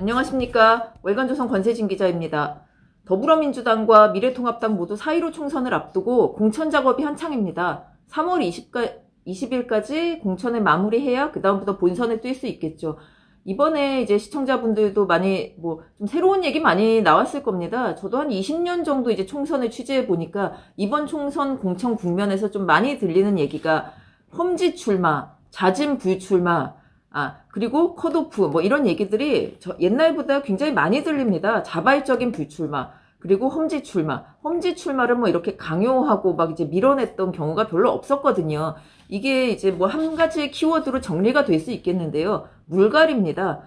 안녕하십니까. 월간조선 권세진 기자입니다. 더불어민주당과 미래통합당 모두 4.15 총선을 앞두고 공천 작업이 한창입니다. 3월 20일까지 공천을 마무리해야 그 다음부터 본선에 뛸 수 있겠죠. 이번에 이제 시청자분들도 많이 좀 새로운 얘기 많이 나왔을 겁니다. 저도 한 20년 정도 이제 총선을 취재해 보니까 이번 총선 공천 국면에서 좀 많이 들리는 얘기가 험지 출마, 자진 불출마, 그리고 컷오프, 이런 얘기들이 옛날보다 굉장히 많이 들립니다. 자발적인 불출마, 그리고 험지 출마. 험지 출마를 이렇게 강요하고 이제 밀어냈던 경우가 별로 없었거든요. 이게 이제 한 가지 키워드로 정리가 될 수 있겠는데요. 물갈이입니다.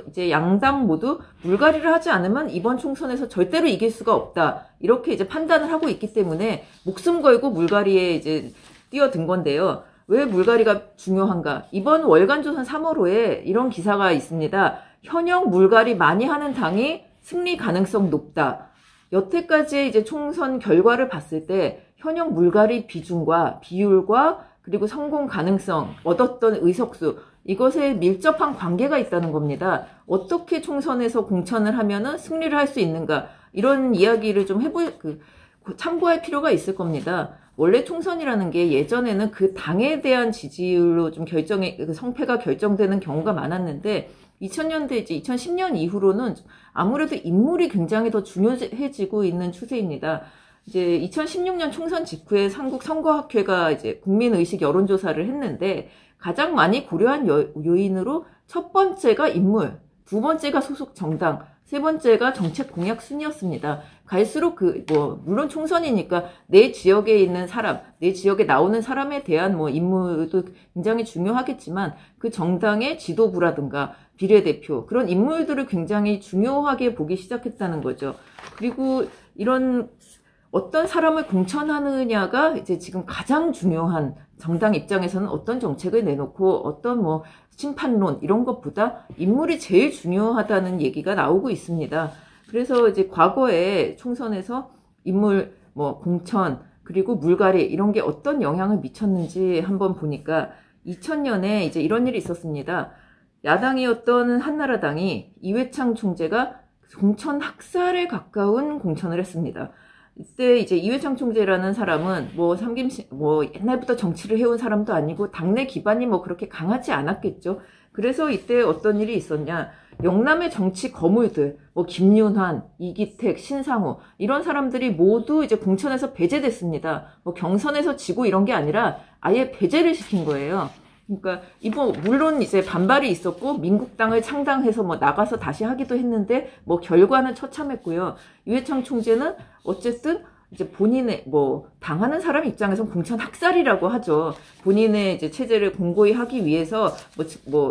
이제 양당 모두 물갈이를 하지 않으면 이번 총선에서 절대로 이길 수가 없다. 이렇게 이제 판단을 하고 있기 때문에 목숨 걸고 물갈이에 이제 뛰어든 건데요. 왜 물갈이가 중요한가? 이번 월간조선 3월호에 이런 기사가 있습니다. 현역 물갈이 많이 하는 당이 승리 가능성 높다. 여태까지의 이제 총선 결과를 봤을 때 현역 물갈이 비중과 비율과 그리고 성공 가능성, 얻었던 의석수, 이것에 밀접한 관계가 있다는 겁니다. 어떻게 총선에서 공천을 하면은 승리를 할 수 있는가? 이런 이야기를 좀 참고할 필요가 있을 겁니다. 원래 총선이라는 게 예전에는 그 당에 대한 지지율로 좀 성패가 결정되는 경우가 많았는데 2000년대 이제 2010년 이후로는 아무래도 인물이 굉장히 더 중요해지고 있는 추세입니다. 이제 2016년 총선 직후에 한국선거학회가 이제 국민의식 여론조사를 했는데 가장 많이 고려한 요인으로 첫 번째가 인물, 두 번째가 소속 정당, 세 번째가 정책 공약 순이었습니다. 갈수록 물론 총선이니까 내 지역에 있는 사람, 내 지역에 나오는 사람에 대한 인물도 굉장히 중요하겠지만 그 정당의 지도부라든가 비례대표, 그런 인물들을 굉장히 중요하게 보기 시작했다는 거죠. 그리고 이런 어떤 사람을 공천하느냐가 이제 지금 가장 중요한, 정당 입장에서는 어떤 정책을 내놓고 어떤 심판론 이런 것보다 인물이 제일 중요하다는 얘기가 나오고 있습니다. 그래서 이제 과거에 총선에서 인물, 공천, 그리고 물갈이 이런 게 어떤 영향을 미쳤는지 한번 보니까 2000년에 이제 이런 일이 있었습니다. 야당이었던 한나라당이 이회창 총재가 공천 학살에 가까운 공천을 했습니다. 이때 이제 이회창 총재라는 사람은 옛날부터 정치를 해온 사람도 아니고 당내 기반이 그렇게 강하지 않았겠죠. 그래서 이때 어떤 일이 있었냐. 영남의 정치 거물들, 김윤환, 이기택, 신상호, 이런 사람들이 모두 이제 공천에서 배제됐습니다. 경선에서 지고 이런 게 아니라 아예 배제를 시킨 거예요. 그러니까 물론 이제 반발이 있었고 민국당을 창당해서 나가서 다시 하기도 했는데 결과는 처참했고요. 이회창 총재는 어쨌든 이제 본인의 당하는 사람 입장에서는 공천 학살이라고 하죠. 본인의 이제 체제를 공고히 하기 위해서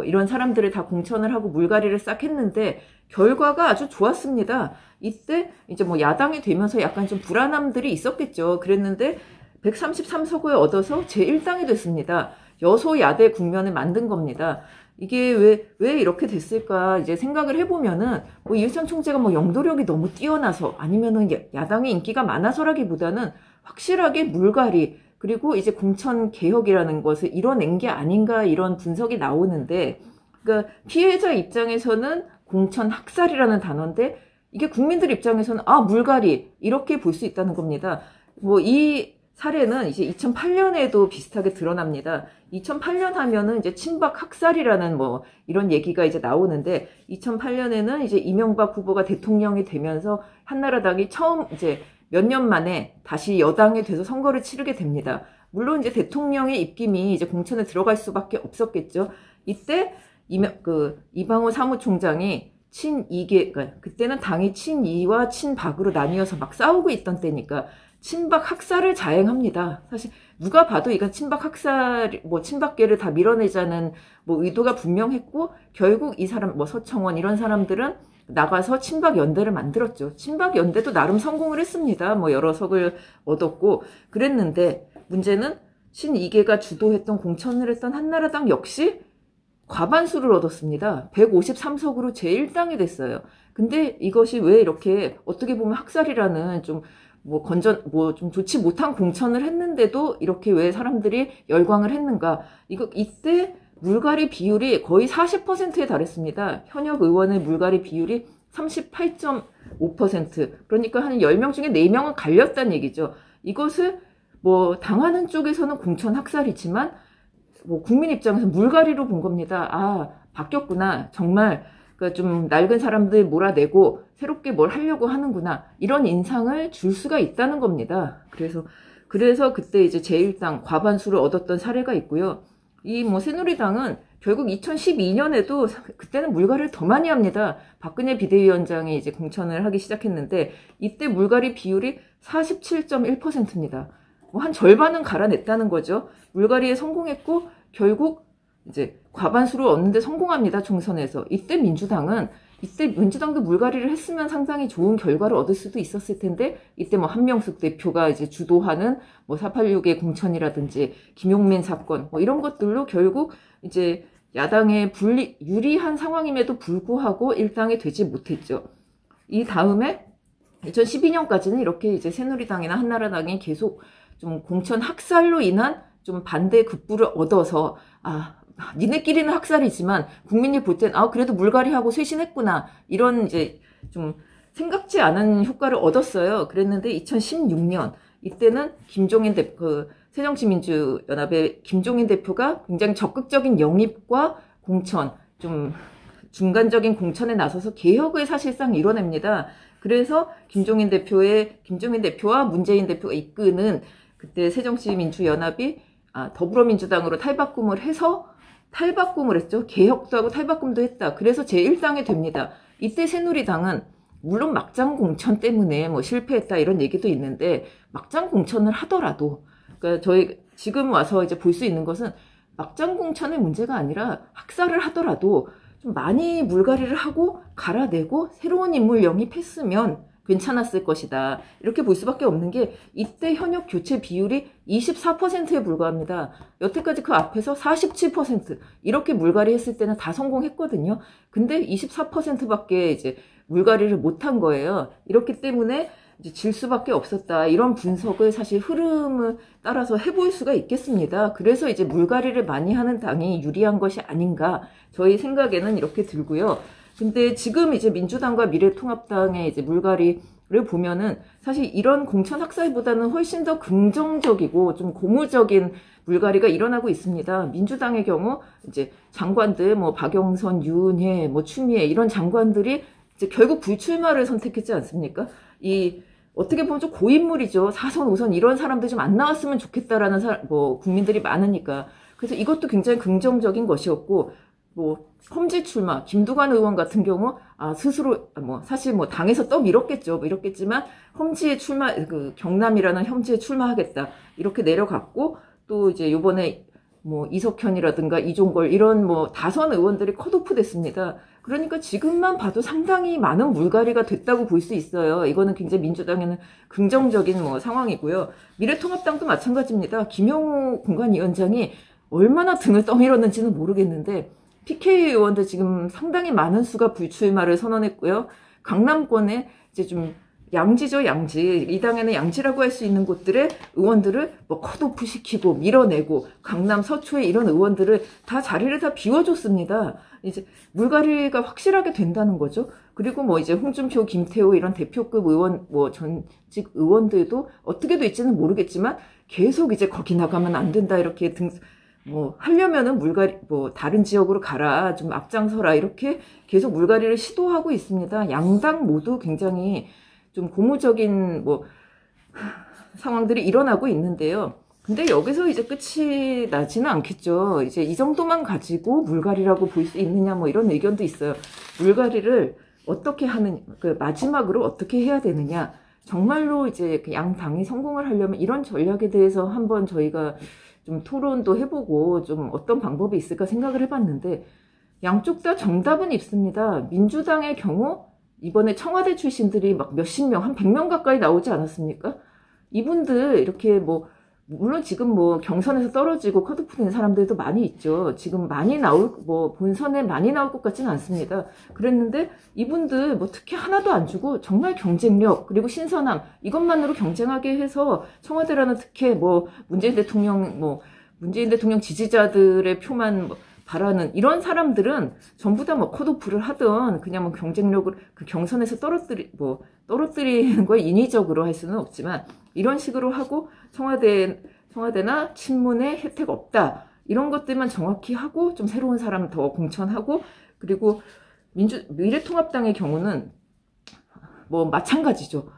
이런 사람들을 다 공천을 하고 물갈이를 싹 했는데 결과가 아주 좋았습니다. 이때 이제 야당이 되면서 약간 좀 불안함들이 있었겠죠. 그랬는데 133석을 얻어서 제1당이 됐습니다. 여소야대 국면을 만든 겁니다. 이게 왜 이렇게 됐을까 이제 생각을 해보면은 이회창 총재가 영도력이 너무 뛰어나서 아니면은 야당의 인기가 많아서라기보다는 확실하게 물갈이 그리고 이제 공천 개혁이라는 것을 이뤄낸 게 아닌가 이런 분석이 나오는데, 그러니까 피해자 입장에서는 공천 학살이라는 단어인데 이게 국민들 입장에서는 물갈이 이렇게 볼 수 있다는 겁니다. 이 사례는 이제 2008년에도 비슷하게 드러납니다. 2008년 하면은 이제 친박 학살이라는 이런 얘기가 이제 나오는데 2008년에는 이제 이명박 후보가 대통령이 되면서 한나라당이 처음 이제 몇 년 만에 다시 여당이 돼서 선거를 치르게 됩니다. 물론 이제 대통령의 입김이 이제 공천에 들어갈 수밖에 없었겠죠. 이때 이방호 사무총장이 그때는 당이 친이와 친박으로 나뉘어서 싸우고 있던 때니까 친박 학살을 자행합니다. 사실 누가 봐도 이건 친박 학살, 친박계를 다 밀어내자는 의도가 분명했고 결국 이 사람 서청원 이런 사람들은 나가서 친박 연대를 만들었죠. 친박 연대도 나름 성공을 했습니다. 여러 석을 얻었고 그랬는데 문제는 신이계가 주도했던 공천을 했던 한나라당 역시 과반수를 얻었습니다. 153석으로 제1당이 됐어요. 근데 이것이 왜 이렇게 어떻게 보면 학살이라는 좀 좋지 못한 공천을 했는데도 이렇게 왜 사람들이 열광을 했는가. 이때 물갈이 비율이 거의 40%에 달했습니다. 현역 의원의 물갈이 비율이 38.5%. 그러니까 한 10명 중에 4명은 갈렸다는 얘기죠. 이것을 뭐 당하는 쪽에서는 공천 학살이지만 뭐 국민 입장에서 물갈이로 본 겁니다. 아, 바뀌었구나. 정말 좀 낡은 사람들 몰아내고 새롭게 뭘 하려고 하는구나. 이런 인상을 줄 수가 있다는 겁니다. 그래서 그때 이제 제1당 과반수를 얻었던 사례가 있고요. 이 뭐 새누리당은 결국 2012년에도 그때는 물갈이를 더 많이 합니다. 박근혜 비대위원장이 이제 공천을 하기 시작했는데 이때 물갈이 비율이 47.1%입니다. 뭐 한 절반은 갈아냈다는 거죠. 물갈이에 성공했고 결국 이제 과반수를 얻는데 성공합니다. 총선에서. 이때 민주당도 물갈이를 했으면 상당히 좋은 결과를 얻을 수도 있었을 텐데 이때 뭐 한명숙 대표가 이제 주도하는 뭐 486의 공천이라든지 김용민 사건 뭐 이런 것들로 결국 이제 야당에 유리한 상황임에도 불구하고 일당이 되지 못했죠. 이 다음에 2012년까지는 이렇게 이제 새누리당이나 한나라당이 계속 좀 공천 학살로 인한 좀 반대 급부를 얻어서 니네끼리는 학살이지만 국민이 볼 땐 그래도 물갈이하고 쇄신했구나 이런 이제 좀 생각지 않은 효과를 얻었어요. 그랬는데 2016년 이때는 새정치민주연합의 김종인 대표가 굉장히 적극적인 영입과 공천, 좀 중간적인 공천에 나서서 개혁을 사실상 이뤄냅니다. 그래서 김종인 대표와 문재인 대표가 이끄는 그때 새정치민주연합이 더불어민주당으로 탈바꿈을 했죠. 개혁도 하고 탈바꿈도 했다. 그래서 제1당이 됩니다. 이때 새누리당은 물론 막장 공천 때문에 뭐 실패했다 이런 얘기도 있는데 막장 공천을 하더라도 그러니까 저희 지금 와서 이제 볼 수 있는 것은 막장 공천의 문제가 아니라 학살을 하더라도 좀 많이 물갈이를 하고 갈아내고 새로운 인물 영입했으면 괜찮았을 것이다. 이렇게 볼 수밖에 없는 게 이때 현역 교체 비율이 24%에 불과합니다. 여태까지 그 앞에서 47% 이렇게 물갈이 했을 때는 다 성공했거든요. 근데 24%밖에 이제 물갈이를 못한 거예요. 이렇기 때문에 이제 질 수밖에 없었다. 이런 분석을 사실 흐름을 따라서 해볼 수가 있겠습니다. 그래서 이제 물갈이를 많이 하는 당이 유리한 것이 아닌가. 저희 생각에는 이렇게 들고요. 근데 지금 이제 민주당과 미래통합당의 이제 물갈이를 보면은 사실 이런 공천 학살보다는 훨씬 더 긍정적이고 좀 고무적인 물갈이가 일어나고 있습니다. 민주당의 경우 이제 장관들 뭐 박영선, 유은혜, 뭐 추미애 이런 장관들이 이제 결국 불출마를 선택했지 않습니까? 어떻게 보면 좀 고인물이죠. 4선, 5선 이런 사람들 좀 안 나왔으면 좋겠다라는 국민들이 많으니까. 그래서 이것도 굉장히 긍정적인 것이었고, 험지 출마, 김두관 의원 같은 경우, 스스로, 사실 당에서 떠밀었겠죠. 이렇겠지만, 험지에 경남이라는 험지에 출마하겠다. 이렇게 내려갔고, 또 이제 요번에 이석현이라든가 이종걸 이런 다선 의원들이 컷오프 됐습니다. 그러니까 지금만 봐도 상당히 많은 물갈이가 됐다고 볼 수 있어요. 이거는 굉장히 민주당에는 긍정적인 상황이고요. 미래통합당도 마찬가지입니다. 김영우 공관위원장이 얼마나 등을 떠밀었는지는 모르겠는데 PK 의원들 지금 상당히 많은 수가 불출마를 선언했고요. 강남권에 이제 좀 양지죠, 양지. 이 당에는 양지라고 할 수 있는 곳들의 의원들을 컷오프 시키고 밀어내고 강남 서초에 이런 의원들을 다 자리를 다 비워줬습니다. 이제 물갈이가 확실하게 된다는 거죠. 그리고 이제 홍준표, 김태호 이런 대표급 의원, 전직 의원들도 어떻게 될지는 모르겠지만 계속 이제 거기 나가면 안 된다 이렇게 하려면은 물갈이, 다른 지역으로 가라, 좀 앞장서라, 이렇게 계속 물갈이를 시도하고 있습니다. 양당 모두 굉장히 좀 고무적인 상황들이 일어나고 있는데요. 근데 여기서 이제 끝이 나지는 않겠죠. 이제 이 정도만 가지고 물갈이라고 볼 수 있느냐, 이런 의견도 있어요. 물갈이를 어떻게 마지막으로 어떻게 해야 되느냐. 정말로 이제 양 당이 성공을 하려면 이런 전략에 대해서 한번 저희가 좀 토론도 해보고 좀 어떤 방법이 있을까 생각을 해봤는데 양쪽 다 정답은 있습니다. 민주당의 경우 이번에 청와대 출신들이 몇십 명, 한 100명 가까이 나오지 않았습니까? 이분들 이렇게 물론 지금 경선에서 떨어지고 컷오프 된 사람들도 많이 있죠. 지금 많이 본선에 많이 나올 것 같지는 않습니다. 그랬는데 이분들 특혜 하나도 안 주고 정말 경쟁력 그리고 신선함 이것만으로 경쟁하게 해서 청와대라는 특혜 문재인 대통령 지지자들의 표만 바라는 이런 사람들은 전부 다 뭐 컷오프를 하든 그냥 뭐 경쟁력을 그 경선에서 떨어뜨리는 걸 인위적으로 할 수는 없지만 이런 식으로 하고 청와대나 친문에 혜택 없다 이런 것들만 정확히 하고 좀 새로운 사람 더 공천하고 그리고 미래통합당의 경우는 뭐 마찬가지죠.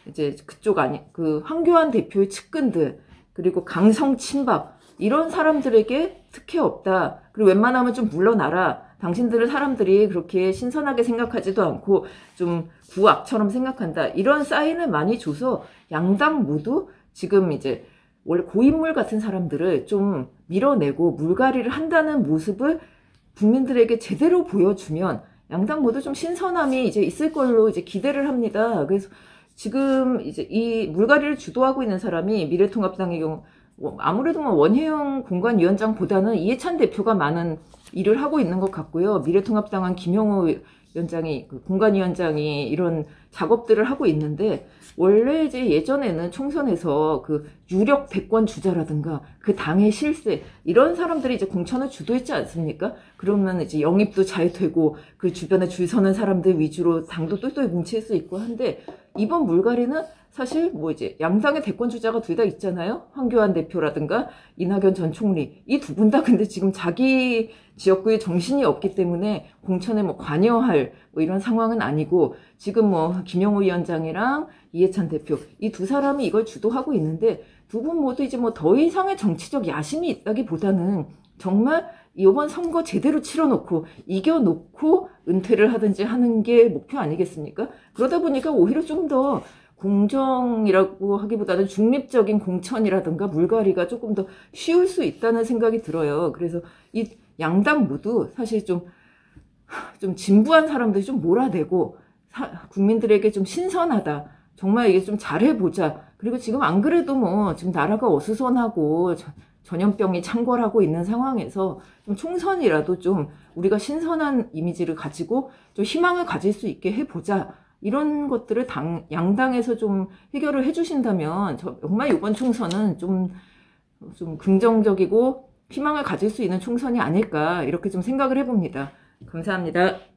이제 그쪽 그 황교안 대표의 측근들 그리고 강성 친박 이런 사람들에게 특혜 없다. 그리고 웬만하면 좀 물러나라. 당신들은 사람들이 그렇게 신선하게 생각하지도 않고 좀 구악처럼 생각한다. 이런 사인을 많이 줘서 양당 모두 지금 이제 원래 고인물 같은 사람들을 좀 밀어내고 물갈이를 한다는 모습을 국민들에게 제대로 보여주면 양당 모두 좀 신선함이 이제 있을 걸로 이제 기대를 합니다. 그래서 지금 이제 이 물갈이를 주도하고 있는 사람이 미래통합당의 경우 아무래도 뭐 원혜영 공관위원장보다는 이해찬 대표가 많은 일을 하고 있는 것 같고요. 미래통합당은 김영호 위원장이 그 공관위원장이 이런 작업들을 하고 있는데 원래 이제 예전에는 총선에서 그 유력 대권 주자라든가 그 당의 실세 이런 사람들이 이제 공천을 주도했지 않습니까? 그러면 이제 영입도 잘 되고 그 주변에 줄 서는 사람들 위주로 당도 똘똘 뭉칠 수 있고 한데 이번 물갈이는 사실 뭐 이제 양당의 대권 주자가 둘 다 있잖아요. 황교안 대표라든가 이낙연 전 총리 이 두 분 다 근데 지금 자기 지역구에 정신이 없기 때문에 공천에 뭐 관여할 뭐 이런 상황은 아니고 지금 뭐 김영호 위원장이랑 이해찬 대표 이 두 사람이 이걸 주도하고 있는데 두 분 모두 이제 뭐 더 이상의 정치적 야심이 있다기보다는 정말 이번 선거 제대로 치러놓고 이겨놓고 은퇴를 하든지 하는 게 목표 아니겠습니까? 그러다 보니까 오히려 좀 더 공정이라고 하기보다는 중립적인 공천이라든가 물갈이가 조금 더 쉬울 수 있다는 생각이 들어요. 그래서 이 양당 모두 사실 좀 진부한 사람들이 좀 몰아내고 국민들에게 좀 신선하다. 정말 이게 좀 잘해보자. 그리고 지금 안 그래도 뭐 지금 나라가 어수선하고 전염병이 창궐하고 있는 상황에서 좀 총선이라도 좀 우리가 신선한 이미지를 가지고 좀 희망을 가질 수 있게 해보자. 이런 것들을 양당에서 좀 해결을 해주신다면 정말 이번 총선은 좀 긍정적이고 희망을 가질 수 있는 총선이 아닐까 이렇게 좀 생각을 해봅니다. 감사합니다.